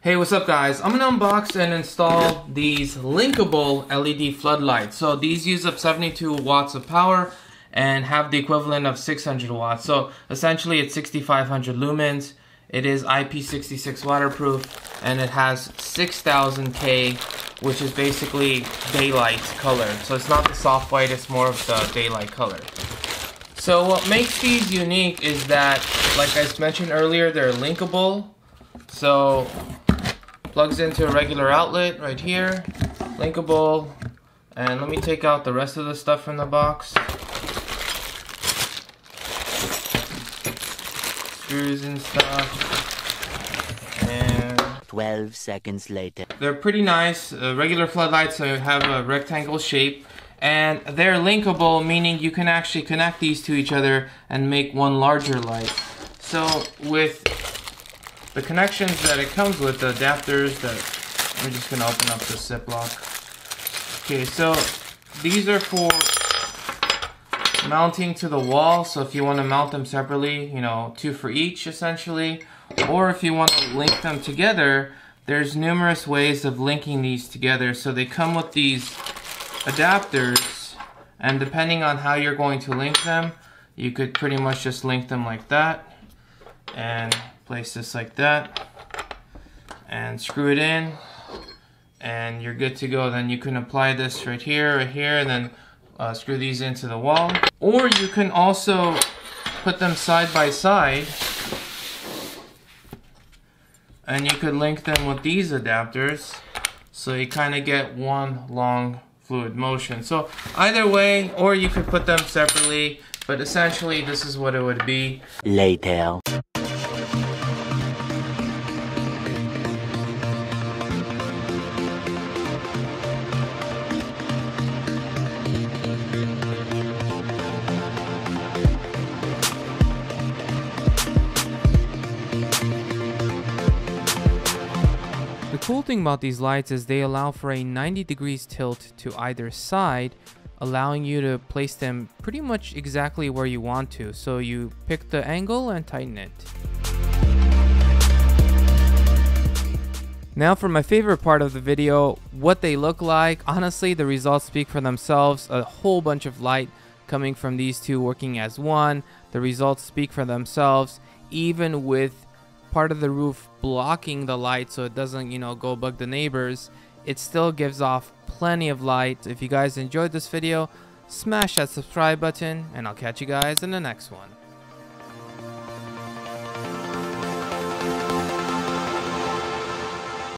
Hey, what's up guys? I'm gonna unbox and install these linkable LED floodlights. So these use up 72 watts of power and have the equivalent of 600 watts. So essentially it's 6500 lumens. It is IP66 waterproof and it has 6000 K, which is basically daylight color. So it's not the soft white, it's more of the daylight color. So what makes these unique is that, like I mentioned earlier, they're linkable. So plugs into a regular outlet right here, linkable, and let me take out the rest of the stuff from the box. Screws and stuff, and 12 seconds later. They're pretty nice. Regular floodlights have a rectangle shape, and they're linkable, meaning you can actually connect these to each other and make one larger light. So with the connections that it comes with, the adapters that I'm just gonna open up the Ziploc. Okay, so these are for mounting to the wall. So if you want to mount them separately, you know, 2 for each essentially, or if you want to link them together, there's numerous ways of linking these together. So they come with these adapters, and depending on how you're going to link them, you could pretty much just link them like that and place this like that and screw it in and you're good to go. Then you can apply this right here, and then screw these into the wall. Or you can also put them side by side and you could link them with these adapters, so you kind of get one long fluid motion. So either way, or you could put them separately, but essentially this is what it would be. Later. The cool thing about these lights is they allow for a 90 degrees tilt to either side, allowing you to place them pretty much exactly where you want to. So you pick the angle and tighten it. Now for my favorite part of the video, what they look like. Honestly, the results speak for themselves. A whole bunch of light coming from these two working as one. The results speak for themselves, even with part of the roof blocking the light so it doesn't, you know, go bug the neighbors. It still gives off plenty of light. If you guys enjoyed this video, smash that subscribe button and I'll catch you guys in the next one.